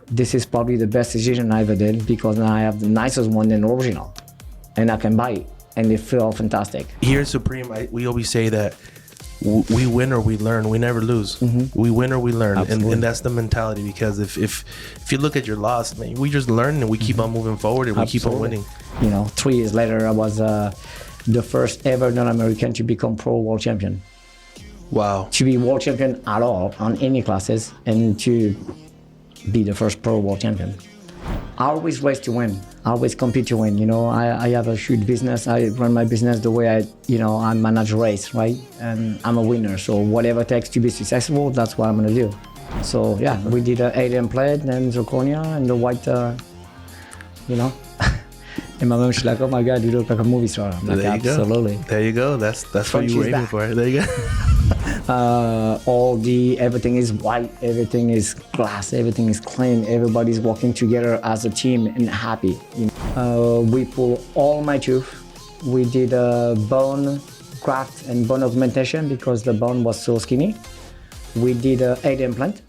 this is probably the best decision I ever did, because now I have the nicest one than the original, and I can buy it, and they feel fantastic. Here at Supreme, we always say that we win or we learn. We never lose. We win or we learn, and that's the mentality. Because if you look at your loss, man, we just learn and we keep on moving forward and we keep on winning. 3 years later, I was the first ever non-American to become pro world champion. Wow. To be world champion at all on any classes, and to be the first pro world champion. I always race to win. I always compete to win. I have a huge business. I run my business the way I manage a race, right? And I'm a winner. So whatever it takes to be successful, that's what I'm gonna do. So yeah, we did an 8M plate, then zirconia, and the white, And my mom, she's like, "Oh my God, you look like a movie star." I'm like, absolutely. There you go. That's what you were aiming for. There you go. Everything is white, everything is glass, everything is clean. Everybody's working together as a team and happy. We pull all my tooth. We did a bone graft and bone augmentation because the bone was so skinny. We did a 8 implant.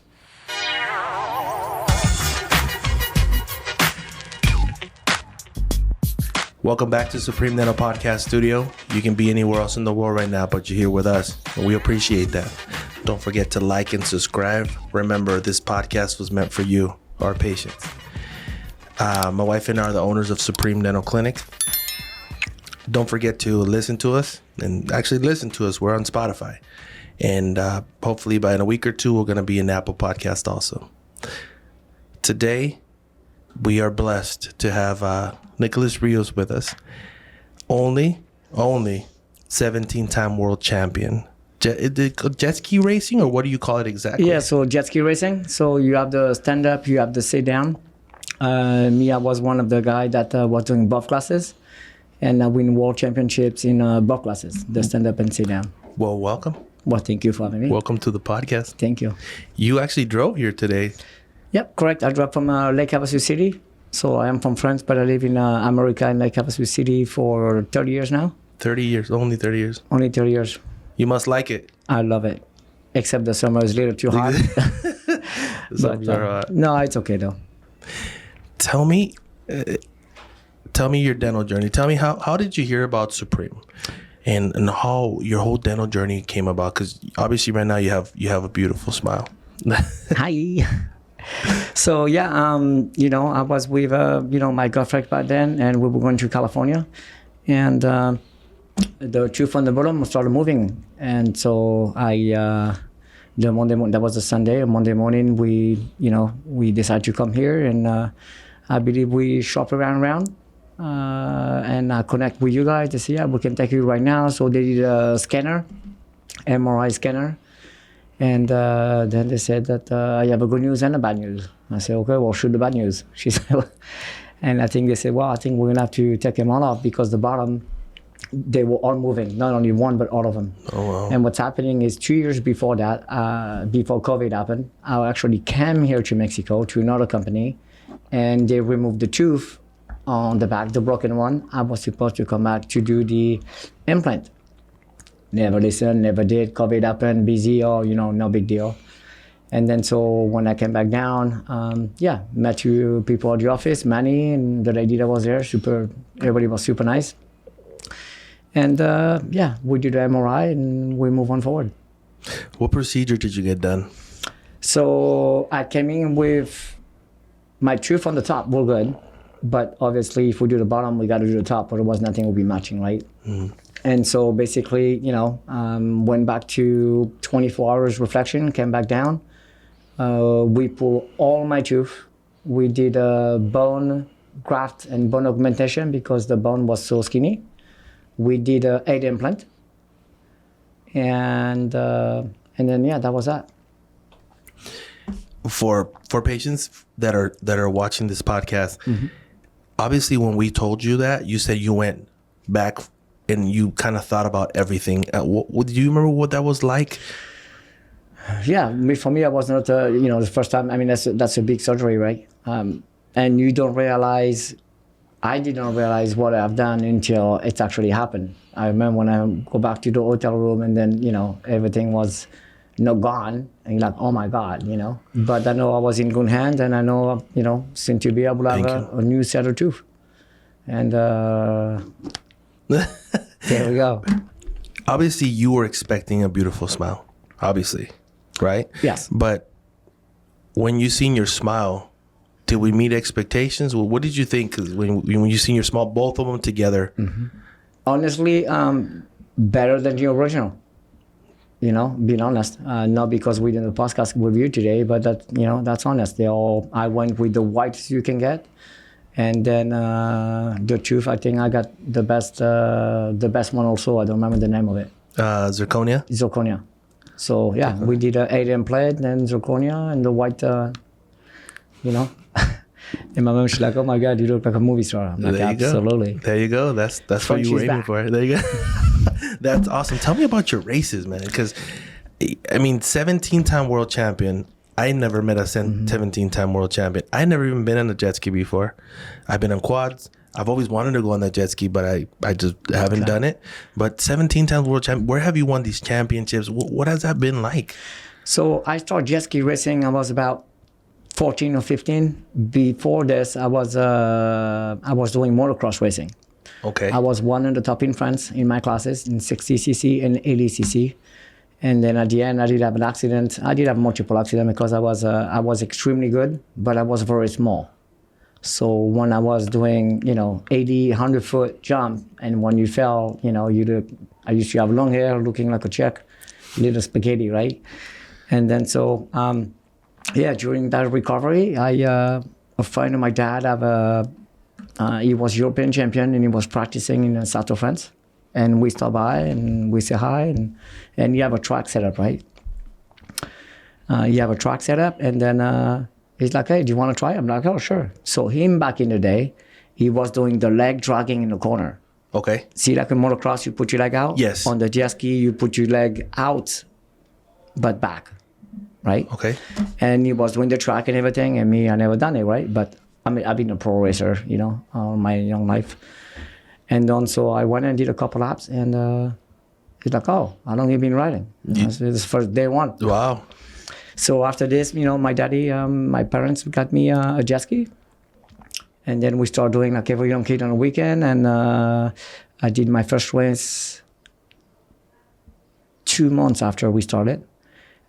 Welcome back to Supreme Dental Podcast Studio. You can be anywhere else in the world right now, but you're here with us, and we appreciate that. Don't forget to like and subscribe. Remember, this podcast was meant for you, our patients. My wife and I are the owners of Supreme Dental Clinic. Don't forget to listen to us, and actually listen to us. We're on Spotify, and hopefully by in a week or two, we're going to be in Apple Podcast also. Today, we are blessed to have Nicolas Rius with us. Only 17-time world champion. Jet ski racing, or what do you call it exactly? Yeah, so jet ski racing. So you have the stand up, you have the sit down. Me, I was one of the guys that was doing both classes, and I win world championships in both classes, the stand up and sit down. Well, welcome. Well, thank you for having me. Welcome to the podcast. Thank you. You actually drove here today. Yep, correct. I drove from Lake Havasu City. So I am from France, but I live in America in Lake Havasu City for 30 years now. 30 years, only 30 years. Only 30 years. You must like it. I love it, except the summer is a little too hot. No, it's okay though. Tell me your dental journey. Tell me how did you hear about Supreme, and how your whole dental journey came about? Because obviously right now you have a beautiful smile. Hi. So yeah, I was with my girlfriend back then, and we were going to California, and the tooth on the bottom started moving, and so the Monday morning, that was a Sunday. Monday morning, we decided to come here, and I believe we shop around, and I connect with you guys. They say, yeah, we can take you right now. So they did a scanner, MRI scanner. And then they said that I have a good news and a bad news. I said, okay, well, shoot the bad news. She said, and I think they said, well, I think we're going to have to take them all off, because the bottom, they were all moving, not only one, but all of them. Oh, wow. And what's happening is 2 years before that, before COVID happened, I actually came here to Mexico to another company, and they removed the tooth on the back, the broken one. I was supposed to come back to do the implant. Never listened, never did. COVID happened, busy, or no big deal. And then so when I came back down, met two people at the office, Manny and the lady that was there. Everybody was super nice. And we did the MRI and we move on forward. What procedure did you get done? So I came in with my tooth on the top, we're good. But obviously if we do the bottom, we got to do the top, otherwise nothing will be matching, right? Mm. And so basically, went back to 24 hours reflection, came back down. We pulled all my tooth. We did a bone graft and bone augmentation because the bone was so skinny. We did a 8 implant. And then, that was that. For patients that are watching this podcast, mm-hmm. Obviously when we told you that, you said you went back and you kind of thought about everything. Do you remember what that was like? Yeah, for me, it was not, the first time. I mean, that's a big surgery, right? And you don't realize, I didn't realize what I've done until it's actually happened. I remember when I go back to the hotel room and then, everything was not gone. And you're like, oh my God, you know. But I know I was in good hands, and I know, you know, soon to be able to have a new set of tooth. And there we go. Obviously, you were expecting a beautiful smile. Obviously, right? Yes. But when you seen your smile, did we meet expectations? Well, what did you think? 'Cause when you seen your smile, both of them together. Honestly, better than the original. You know, being honest. Not because we did the podcast with you today, but that, you know, that's honest. I went with the whitest you can get. And then the tooth, I think I got the best one also. I don't remember the name of it. Zirconia? Zirconia. So yeah, we did a 8 plate, then zirconia, and the white, you know. And my mom, she's like, oh my God, you look like a movie star. I'm like, There you absolutely. go. There you go. That's what you were Frenchie's aiming back. for. There you go. That's awesome. Tell me about your races, man. Because, I mean, 17-time world champion. I never met a 17-time world champion. I never even been on a jet ski before. I've been on quads. I've always wanted to go on that jet ski, but I just haven't done it. But 17 times world champion, where have you won these championships? What has that been like? So I started jet ski racing. I was about 14 or 15. Before this, I was doing motocross racing. Okay. I was one of the top in France in my classes in 60cc and 80cc. And then at the end, I did have an accident. I did have multiple accidents because I was extremely good, but I was very small. So when I was doing, you know, 80, 100-foot jump, and when you fell, you know, I used to have long hair, looking like a Czech, little spaghetti, right? And then so, during that recovery, a friend of my dad he was European champion, and he was practicing in the south of France. And we stop by and we say hi, and you have a track set up, right? You have a track set up, and then he's like, hey, do you want to try? I'm like, oh, sure. So him back in the day, he was doing the leg dragging in the corner. Okay. See, like in motocross, you put your leg out? Yes. On the jet ski, you put your leg out, but back, right? Okay. And he was doing the track and everything, and me, I never done it, right? But I mean, I've been a pro racer, you know, all my young life. And then so I went and did a couple laps, and he's like, oh, how long have you been riding? This is first day one. Wow. So after this, you know, my daddy, my parents got me a jet ski. And then we started doing like every young kid on a weekend. And I did my first race 2 months after we started.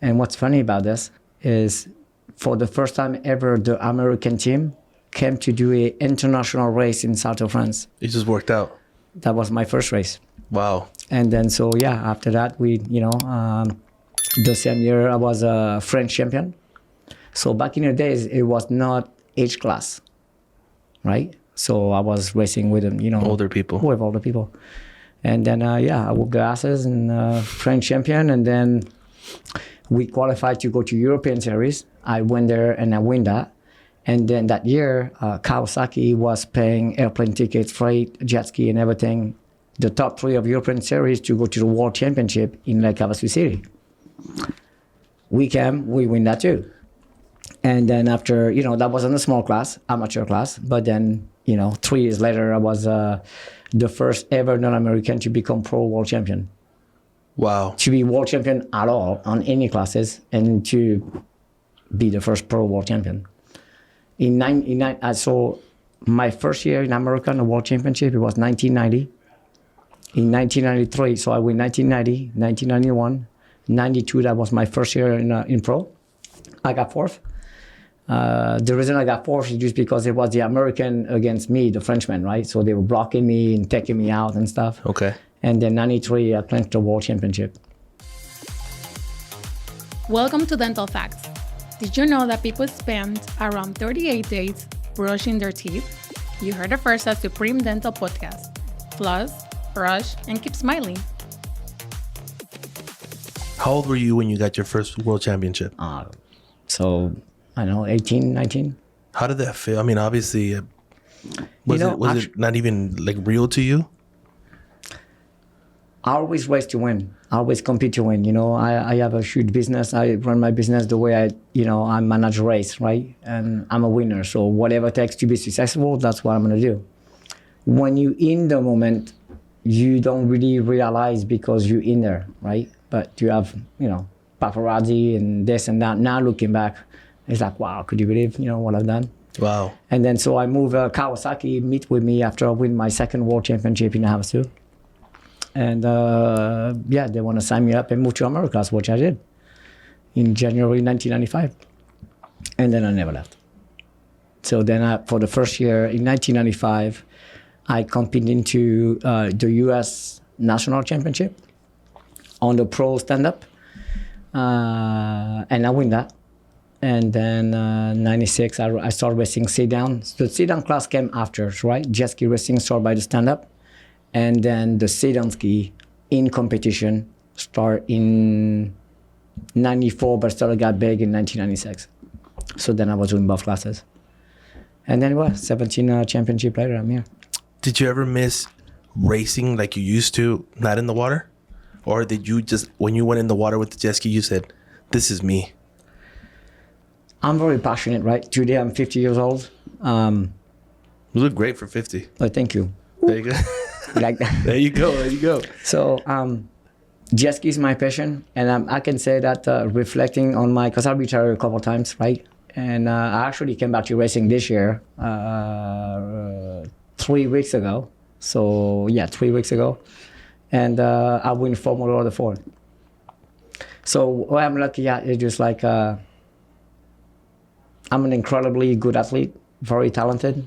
And what's funny about this is for the first time ever, the American team came to do an international race in south of France. It just worked out. That was my first race. Wow. And then so, yeah, after that, we, you know, the same year I was a French champion. So back in the days, it was not age class, right? So I was racing with, you know, Older people. With older people. And then, I whooped the asses and French champion. And then we qualified to go to European Series. I went there and I win that. And then that year, Kawasaki was paying airplane tickets, freight, jet ski, and everything. The top 3 of European Series to go to the World Championship in Lake Havasu City. We win that too. And then after, you know, that was in a small class, amateur class. But then, you know, 3 years later, I was the first ever non-American to become pro world champion. Wow. To be world champion at all on any classes, and to be the first pro world champion. So my first year in America in the world championship, it was 1990. In 1993, so I win 1990, 1991, 92, that was my first year in pro. I got 4th. The reason I got 4th is just because it was the American against me, the Frenchman, right? So they were blocking me and taking me out and stuff. Okay. And then 93, I clinched the world championship. Welcome to Dental Facts. Did you know that people spend around 38 days brushing their teeth? You heard it first at Supreme Dental Podcast. Floss, brush, and keep smiling. How old were you when you got your first world championship? So, I don't know, 18, 19. How did that feel? I mean, obviously, was it not even like real to you? I always race to win. I always compete to win. You know, I have a huge business. I run my business the way I manage a race, right? And I'm a winner. So whatever it takes to be successful, that's what I'm going to do. When you're in the moment, you don't really realize because you're in there, right? But you have, you know, paparazzi and this and that. Now looking back, it's like, wow, could you believe, what I've done? Wow. And then so I moved Kawasaki meet with me after I win my second world championship in Havasu. And they want to sign me up and move to America, which I did in January 1995. And then I never left. So then for the first year in 1995, I competed into the U.S. National Championship on the pro stand-up. And I win that. And then 96, I started racing sit-down. The sit-down class came after, right? Jet ski racing started by the stand-up. And then the sit-down ski in competition started in 94, but started got big in 1996. So then I was doing both classes. And then 17 championship later, I'm here. Did you ever miss racing like you used to, not in the water? Or did you just, when you went in the water with the jet ski, you said, this is me? I'm very passionate, right? Today I'm 50 years old. You look great for 50. Oh, thank you. There you go. Like that. There you go. There you go. So jet ski is my passion. And I can say that reflecting on because I retired a couple of times, right? And I actually came back to racing this year, 3 weeks ago. So 3 weeks ago. And I win Formula the Ford. So what I'm lucky at is just like, I'm an incredibly good athlete, very talented,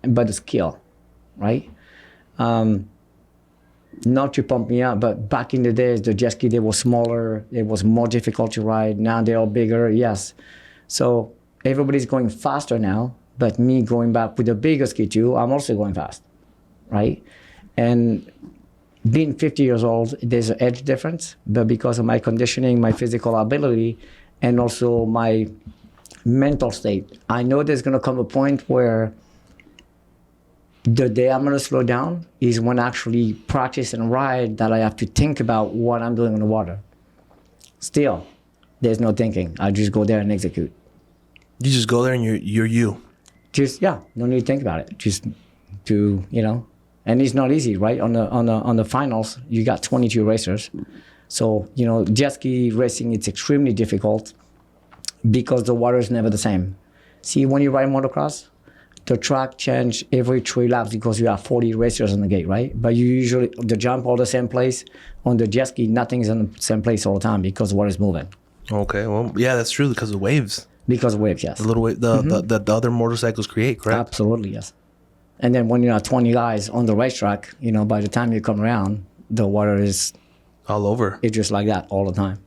but a skill, right? Not to pump me up, but back in the days, the jet ski, they were smaller, it was more difficult to ride. Now they are bigger, yes. So everybody's going faster now, but me going back with the bigger ski too, I'm also going fast, right? And being 50 years old, there's an age difference, but because of my conditioning, my physical ability, and also my mental state, I know there's going to come a point where the day I'm going to slow down is when I actually practice and ride that I have to think about what I'm doing in the water. Still, there's no thinking. I just go there and execute. You just go there and you're you. Just, no need to think about it. Just to, and it's not easy, right? On the finals, you got 22 racers. So, jet ski racing, it's extremely difficult because the water is never the same. See, when you ride motocross, the track change every 3 laps because you have 40 racers on the gate, right? But you usually, the jump all the same place. On the jet ski, nothing's in the same place all the time because the water is moving. Okay, well, yeah, that's true because of waves. Because of waves, yes. The little wave, the other motorcycles create, correct? Absolutely, yes. And then when you have 20 guys on the racetrack, by the time you come around, the water is all over. It's just like that all the time.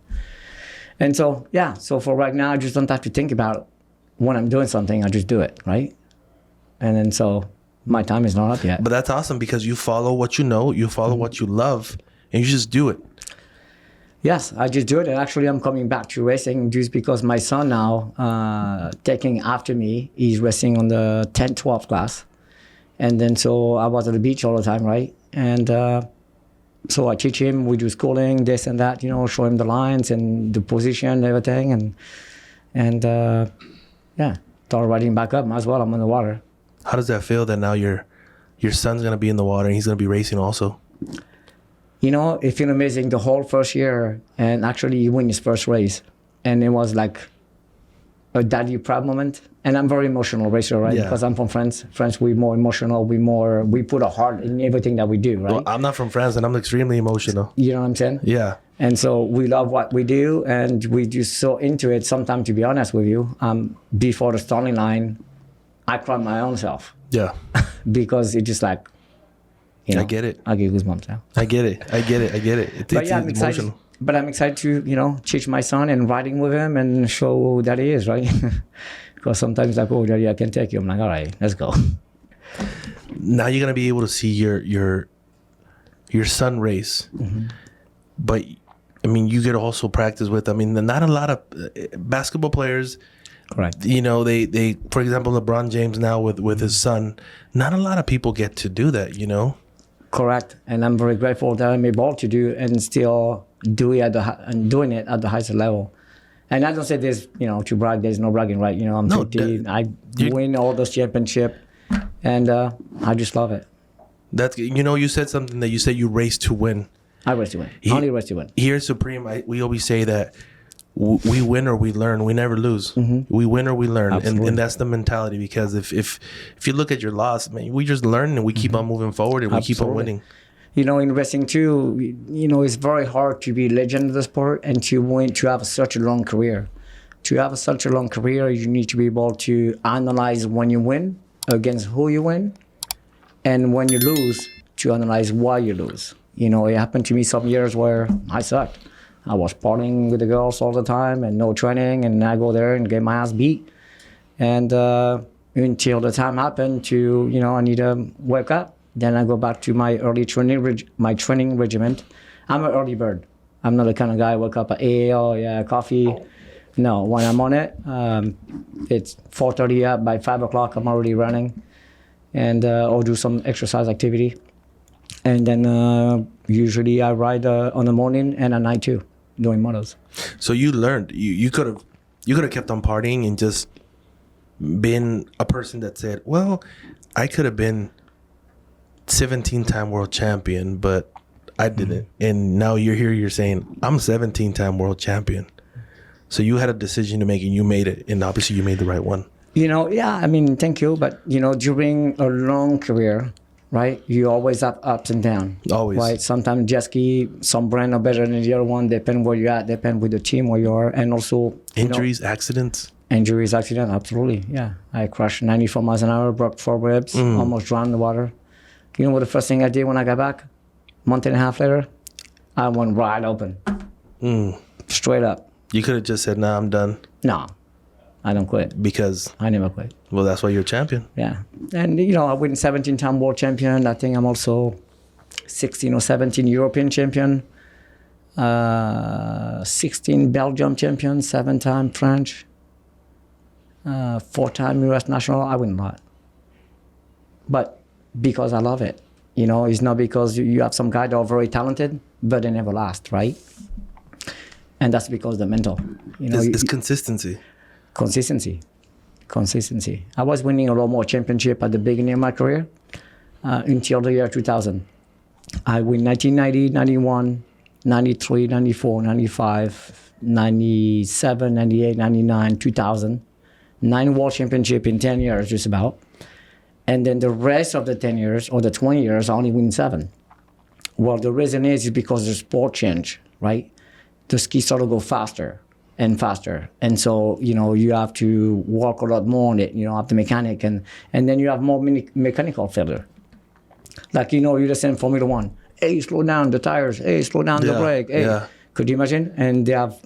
And so, so for right now, I just don't have to think about when I'm doing something, I just do it, right? And then so my time is not up yet. But that's awesome because you follow what you know, you follow what you love, and you just do it. Yes, I just do it. And actually, I'm coming back to racing just because my son now, taking after me, he's racing on the 10th, 12th class. And then so I was at the beach all the time, right? And so I teach him, we do schooling, this and that, show him the lines and the position and everything. And start riding back up as well. I'm in the water. How does that feel that now your son's going to be in the water and he's going to be racing also? It felt amazing the whole first year. And actually, he won his first race. And it was like a daddy proud moment. And I'm very emotional racer, right? Yeah. Because I'm from France. France, we're more emotional. We put a heart in everything that we do, right? Well, I'm not from France and I'm extremely emotional. You know what I'm saying? Yeah. And so we love what we do and we just so into it. Sometimes, to be honest with you, before the starting line, I cry my own self. Yeah. Because it's just like, I get it. I get goosebumps now. I get it. It's I'm excited. emotional. But I'm excited to, teach my son and riding with him and show that he is, right? Because sometimes like, oh, daddy, I can take you. I'm like, all right, let's go. Now you're going to be able to see your son race. Mm-hmm. But, you get to also practice with, not a lot of basketball players. Correct. They for example, LeBron James now with his son, not a lot of people get to do that, Correct. And I'm very grateful that I'm able to do and still doing it at the highest level. And I don't say this, to brag. There's no bragging, right? I'm 50. I win all those championships, and I just love it. That's you said something that you said you race to win. I race to win. Only race to win. Here at Supreme, we always say that we win or we learn. We never lose. We win or we learn, and that's the mentality. Because if you look at your loss, man, we just learn and we keep on moving forward and we keep on winning. You know, in wrestling too, you know, it's very hard to be a legend of the sport and to have such a long career. To have such a long career, you need to be able to analyze when you win, against who you win, and when you lose, to analyze why you lose. You know, it happened to me some years where I sucked. I was partying with the girls all the time and no training, and I go there and get my ass beat. And until the time happened to, you know, I need to wake up. Then I go back to my early training, my training regiment. I'm an early bird. I'm not the kind of guy who wake up at 8, oh yeah, coffee. No, when I'm on it, it's 4:30 up. By 5 o'clock, I'm already running, and or do some exercise activity. And then usually I ride on the morning and at night too, doing motos. So you learned. You could have kept on partying and just been a person that said, well, I could have been 17-time world champion, but I didn't. And now you're here, you're saying, I'm 17-time world champion. So you had a decision to make and you made it. And obviously you made the right one. You know, yeah, I mean, thank you. But, you know, during a long career, right, you always have ups and downs. Always. Right? Sometimes jet ski, some brand are better than the other one, depend where you're at, depend with the team where you are. And also... Injuries, accidents? Injuries, accidents, absolutely, yeah. I crashed 94 miles an hour, broke 4 ribs, almost drowned in the water. You know what the first thing I did when I got back? A month and a half later, I went wide open. Straight up. You could have just said, nah, I'm done. No, I don't quit. Because? I never quit. Well, that's why you're a champion. Yeah. And, you know, I win 17-time world champion. I think I'm also 16 or 17 European champion. 16 Belgium champion, 7-time French. 4-time US national. I win a lot. But because I love it. You know, it's not because you have some guy that are very talented, but they never last, right? And that's because the mental. You know, it's consistency. Consistency. I was winning a lot more championship at the beginning of my career until the year 2000. I win 1990, 91, 93, 94, 95, 97, 98, 99, 2000. 9 world championship in 10 years, just about. And then the rest of the 10 years or the 20 years, I only win 7. Well, the reason is because the sport changed, right? The ski started to go faster and faster. And so, you know, you have to work a lot more on it, you know, have the mechanic. And then you have more mechanical failure. Like, you know, you just in Formula 1. Hey, slow down the tires. Hey, slow down the brake. Hey, could you imagine? And they have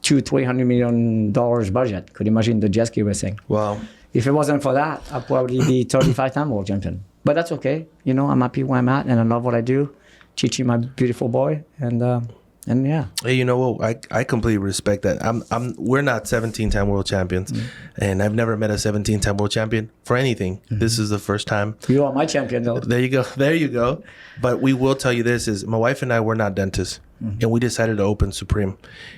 $200-300 million budget. Could you imagine the jet ski racing? Wow. If it wasn't for that, I'd probably be 35-time world champion. But that's okay. You know, I'm happy where I'm at, and I love what I do, teaching my beautiful boy, and yeah. Hey, you know what? I completely respect that. We're not 17-time world champions, and I've never met a 17-time world champion for anything. This is the first time. You are my champion, though. There you go. But we will tell you this: is my wife and I were not dentists, and we decided to open Supreme,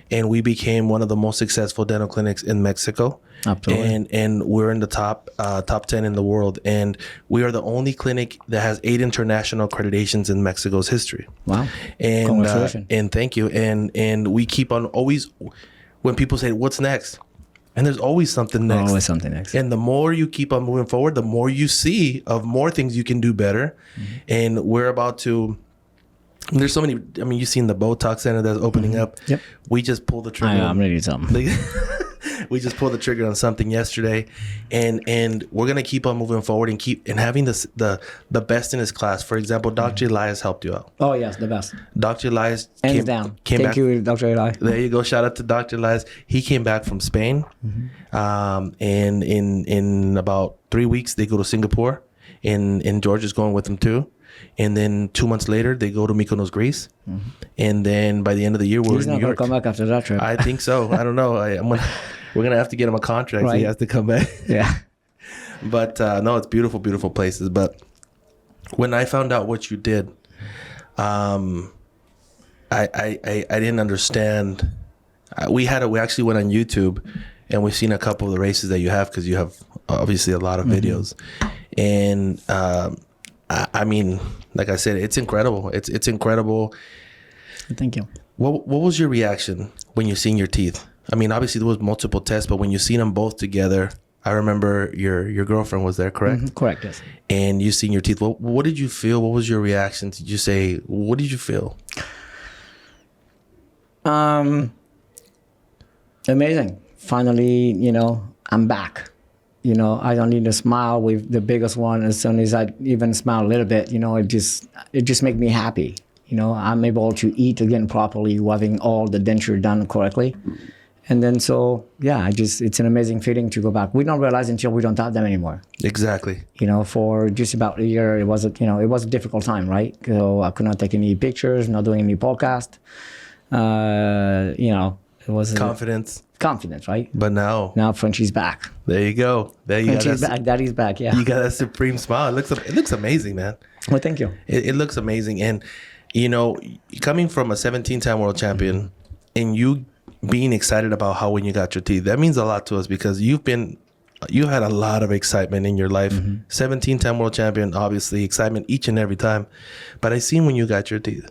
and we became one of the most successful dental clinics in Mexico. Absolutely. And we're in the top 10 in the world, and we are the only clinic that has 8 international accreditations in Mexico's history. Wow! And congratulations. And thank you. And we keep on always, when people say what's next, and there's always something next. Always something next. And the more you keep on moving forward, the more you see of more things you can do better. And we're about to. There's so many. I mean, you've seen the Botox center that's opening up. Yep. We just pulled the trigger. I'm ready to do something. We just pulled the trigger on something yesterday, and we're gonna keep on moving forward and having the best in his class. For example, Dr. Elias helped you out. Oh yes, the best. Dr. Elias hands down. Came Thank back. you, Dr. Eli. There you go. Shout out to Dr. Elias. He came back from Spain, and in about 3 weeks they go to Singapore, and George is going with them too. And then 2 months later, they go to Mykonos, Greece. And then by the end of the year, we're He's in New not York. going to come back after that trip. I think so. I don't know. We're going to have to get him a contract. Right. So he has to come back. Yeah. But no, it's beautiful, beautiful places. But when I found out what you did, I didn't understand. We actually went on YouTube, and we've seen a couple of the races that you have, because you have obviously a lot of videos. And I mean, like I said, it's incredible. It's incredible. Thank you. What was your reaction when you seen your teeth? I mean, obviously there was multiple tests, but when you seen them both together, I remember your girlfriend was there, correct? Mm-hmm. Correct, yes. And you seen your teeth. What did you feel? What was your reaction? Did you say, what did you feel? Amazing. Finally, I'm back. I don't need to smile with the biggest one. As soon as I even smile a little bit, it just makes me happy. I'm able to eat again properly, having all the denture done correctly. And then it's an amazing feeling to go back. We don't realize until we don't have them anymore. Exactly. For just about a year, it was a difficult time, right? So I could not take any pictures, not doing any podcast. It was confidence, right? But now Frenchie's back. There you go. Frenchie's back. Daddy's back. Yeah. You got that supreme smile. It looks amazing, man. Well, thank you. It looks amazing, and coming from a 17-time world champion, and you being excited about how when you got your teeth, that means a lot to us because you had a lot of excitement in your life. 17-time world champion, obviously excitement each and every time. But I seen when you got your teeth,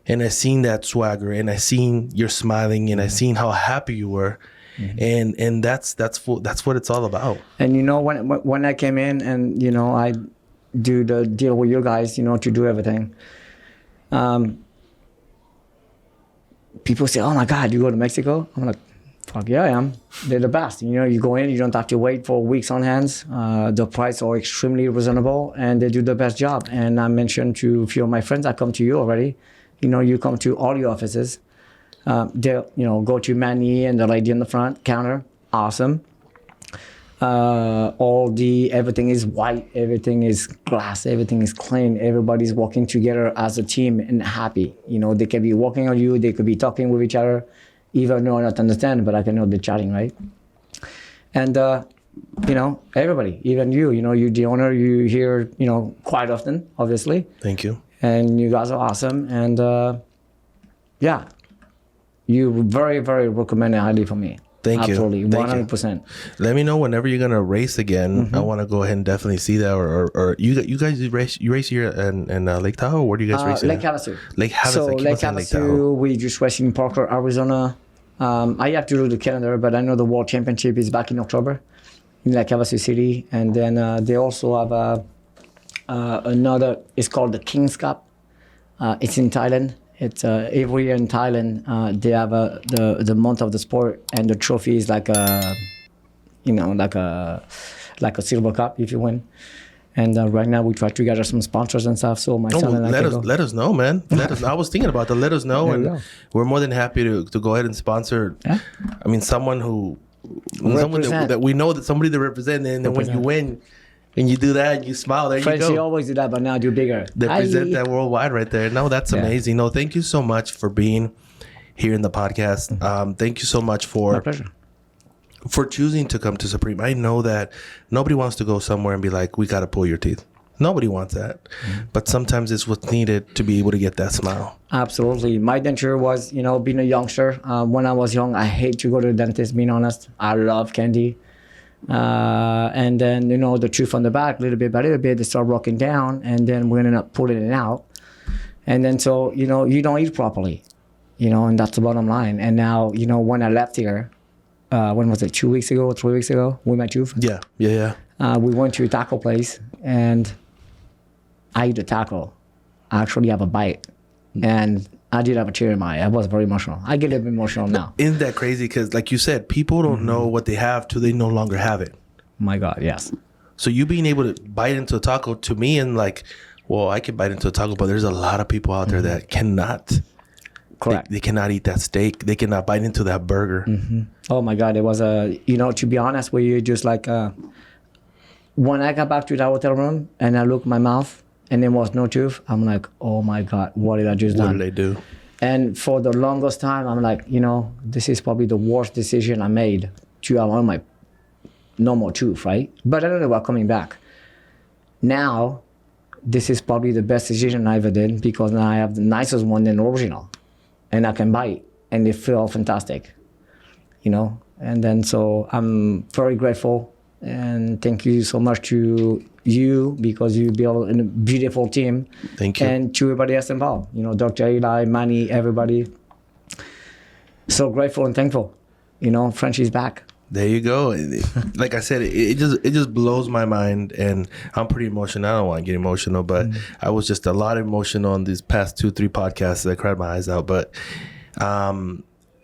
and I seen that swagger, and I seen you're smiling, and I seen how happy you were, and that's what it's all about. And when I came in, and I do the deal with you guys, to do everything. People say, "Oh my God, you go to Mexico?" I'm like, "Fuck yeah, I am." They're the best. You go in, you don't have to wait for weeks on hands. The prices are extremely reasonable, and they do the best job. And I mentioned to a few of my friends, I come to you already. You come to all your offices. They, go to Manny and the lady in the front counter. Awesome. Everything is white, everything is glass, everything is clean. Everybody's working together as a team and happy. They could be working on you, they could be talking with each other, even though I don't understand, but I can know they're chatting, right? And everybody, even you, you're the owner, you hear, quite often, obviously. Thank you. And you guys are awesome. And you very, very recommend it highly for me. Thank you. Absolutely, 100%. Let me know whenever you're gonna race again. I want to go ahead and definitely see that. Or you guys race here in Lake Tahoe. Where do you guys race? Lake Havasu. Lake Havasu. So Lake Havasu, we just racing in Parker, Arizona. I have to do the calendar, but I know the World Championship is back in October in Lake Havasu City, and then they also have another. It's called the King's Cup. It's in Thailand. It's every year in Thailand. They have the month of the sport, and the trophy is like a silver cup if you win. And right now we try to gather some sponsors and stuff. So my son and I let us know, man. I was thinking about that. Let us know, and we're more than happy to go ahead and sponsor. Yeah? I mean, someone that we know, that somebody to represent, and then when you win. And you do that, and you smile. There Frenchie, you go. You always do that, but now do bigger. They present that worldwide right there. No, that's amazing. No, thank you so much for being here in the podcast. Thank you so much My pleasure. For choosing to come to Supreme. I know that nobody wants to go somewhere and be like, we got to pull your teeth. Nobody wants that. But sometimes it's what's needed to be able to get that smile. Absolutely. My denture was, being a youngster. When I was young, I hate to go to the dentist, being honest. I love candy. And then, the tooth on the back, little bit by little bit, they start rocking down, and then we ended up pulling it out. And then, so, you don't eat properly, and that's the bottom line. And now, when I left here, when was it, 2 weeks ago, 3 weeks ago, with my tooth? Yeah. We went to a taco place, and I eat a taco. I actually have a bite. And I did have a tear in my eye. I was very emotional. I get a bit emotional now. Isn't that crazy? Because like you said, people don't know what they have till they no longer have it. My God, yes. So you being able to bite into a taco, to me, and like, well, I can bite into a taco, but there's a lot of people out there that cannot. Correct. They cannot eat that steak. They cannot bite into that burger. Oh my God, it was to be honest with you, just like when I got back to the hotel room and I looked at my mouth, and there was no tooth, I'm like, oh my God, what did I just do? What did I do? And for the longest time, I'm like, this is probably the worst decision I made to have on my normal tooth, right? But I know they were coming back. Now, this is probably the best decision I ever did, because now I have the nicest one than the original. And I can bite, and they feel fantastic, And then, so I'm very grateful, and thank you so much to you, because you build a beautiful team. Thank you. And to everybody else involved, Dr. Eli, Manny, everybody. So grateful and thankful. Frenchie's back. There you go. Like I said, it just blows my mind, and I'm pretty emotional. I don't want to get emotional, but I was just a lot emotional on these past 2-3 podcasts. I cried my eyes out, but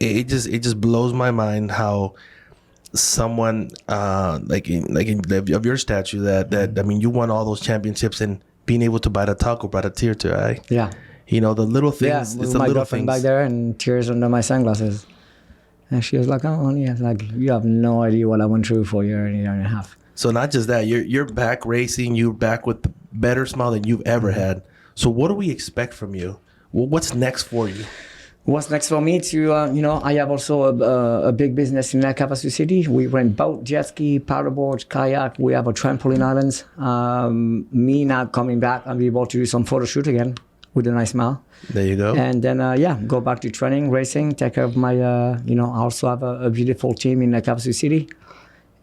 it just blows my mind how someone of your stature that I mean, you won all those championships and being able to buy the taco brought a tear to her eye. Yeah. The little things. Yeah, it's with the my little girlfriend things. back there and tears under my sunglasses. And she was like, "Oh, honey," I was like, "You have no idea what I went through for a year and a half." So not just that, you're back racing. You're back with a better smile than you've ever had. So what do we expect from you? Well, what's next for you? What's next for me to, I have also a big business in Lake Havasu City. We rent boat, jet ski, paddleboard, kayak. We have a trampoline islands. Me not coming back, I'll be able to do some photo shoot again with a nice smile. There you go. And then, go back to training, racing, take care of my, I also have a beautiful team in Lake Havasu City.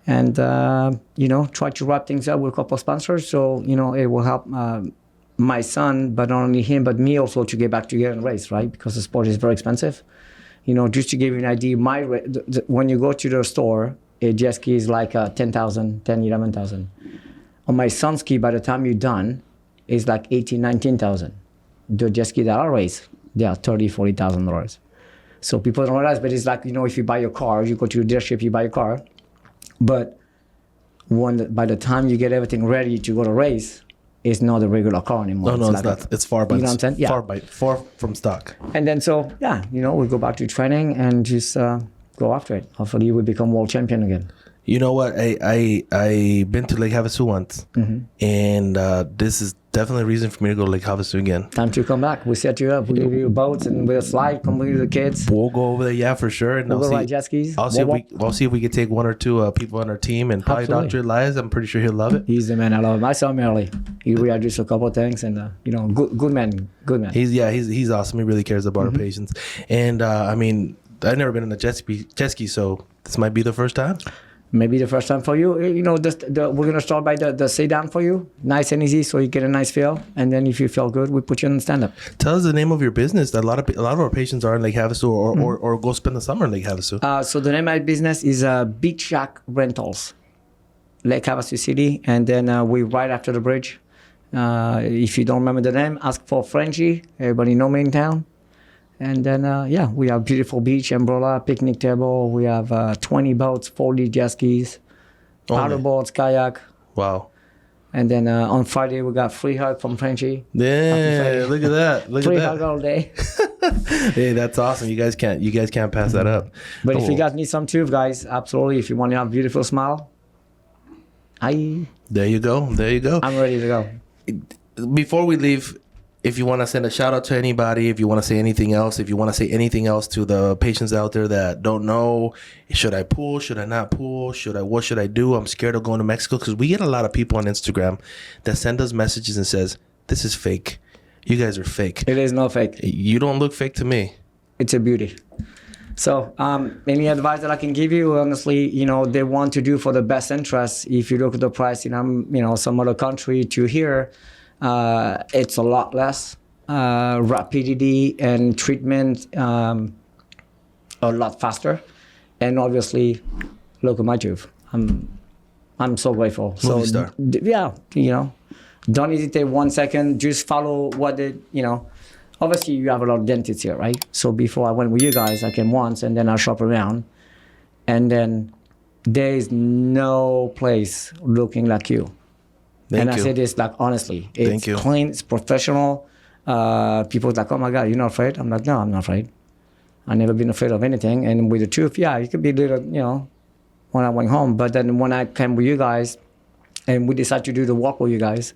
And, try to wrap things up with a couple of sponsors. So, it will help my son, but not only him, but me also to get back together and race, right? Because the sport is very expensive. Just to give you an idea, when you go to the store, a jet ski is like 10,000, 10, 11,000. On my son's ski, by the time you're done, it's like 18, 19,000. The jet ski that I race, they are $30,000, $40,000. So people don't realize, but it's like, if you buy a car, you go to the dealership, you buy a car. But by the time you get everything ready to go to race, it's not a regular car anymore. No, it's not. It's far, but you know what I'm saying? Yeah. far from stock. And then we go back to training and just go after it. Hopefully we become world champion again. You know what? I been to Lake Havasu once, and this is definitely a reason for me to go to Lake Havasu again. Time to come back. We set you up. We give you boats and we'll slide. Come with the kids. We'll go over there, yeah, for sure. And We'll go ride jet skis. I'll see if we can take 1 or 2 people on our team, and probably Absolutely. Dr. Elias. I'm pretty sure he'll love it. He's the man. I love him. I saw him early. He reduced a couple of things, and good man. He's awesome. He really cares about our patients. And I mean, I've never been on a jet ski, so this might be the first time. Maybe the first time for you. We're gonna start by the sit down for you, nice and easy, so you get a nice feel. And then if you feel good, we put you on stand up. Tell us the name of your business. A lot of our patients are in Lake Havasu or go spend the summer in Lake Havasu. So the name of my business is Beach Shack Rentals, Lake Havasu City, and then we right after the bridge. If you don't remember the name, ask for Frenchie. Everybody know me in town. And then, we have beautiful beach, umbrella, picnic table. We have 20 boats, 40 jet skis, paddleboards, kayak. Wow. And then on Friday, we got free hug from Frenchie. Yeah, look at that. Free hug all day. Hey, that's awesome. You guys can't pass that up. But if you guys need some too, guys, absolutely. If you want to have a beautiful smile, there you go. I'm ready to go. Before we leave, if you want to send a shout out to anybody, if you want to say anything else, if you want to say anything else to the patients out there that don't know, should I pool? Should I not pool? What should I do? I'm scared of going to Mexico, because we get a lot of people on Instagram that send us messages and says, "This is fake. You guys are fake." It is not fake. You don't look fake to me. It's a beauty. So any advice that I can give you, honestly, they want to do for the best interest. If you look at the price in some other country to here, it's a lot less rapidity and treatment, a lot faster, and obviously, look at my tooth. I'm so grateful. Movie star. Don't hesitate 1 second. Just follow what Obviously, you have a lot of dentists here, right? So before I went with you guys, I came once, and then I shop around, and then there is no place looking like you. I say this like honestly. It's clean, it's professional. People's like, "Oh my God, you're not afraid?" I'm like, "No, I'm not afraid. I've never been afraid of anything." And with the tooth, it could be a little, when I went home. But then when I came with you guys, and we decided to do the walk with you guys,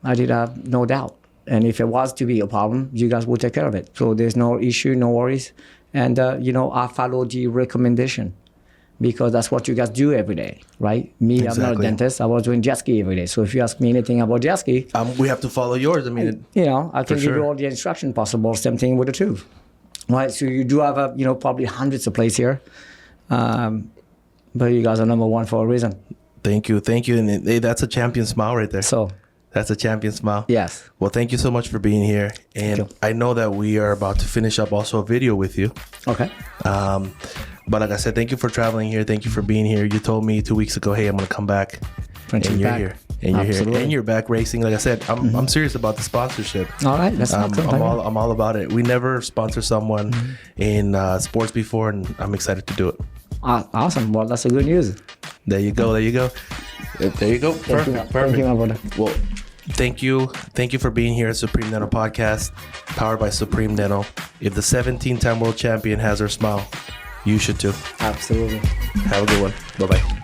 I did have no doubt. And if it was to be a problem, you guys will take care of it. So there's no issue, no worries. And, I follow the recommendation, because that's what you guys do every day, right? Me, exactly. I'm not a dentist. I was doing jet ski every day. So if you ask me anything about jet ski, we have to follow yours. I mean, I can give you all the instruction possible. Same thing with the tooth, right? So you do have probably hundreds of places here, but you guys are number one for a reason. Thank you, and that's a champion smile right there. So That's a champion smile. Yes. Well, thank you so much for being here. And you. I know that we are about to finish up also a video with you. Okay. But like I said, thank you for traveling here. Thank you for being here. You told me 2 weeks ago, hey, I'm going to come back. Frenchie's And you're back. here. And you're Absolutely. here. And you're back racing. Like I said, I'm serious about the sponsorship. All right. That's I'm awesome. all about it. We never sponsor someone in sports before, and I'm excited to do it. Awesome. Well, that's a good news. There you go. There you go. There you go. Perfect. Thank you, my brother. Well, thank you for being here at Supreme Dental Podcast, powered by Supreme Dental. If the 17-time world champion has her smile, you should too. Absolutely. Have a good one. Bye-bye.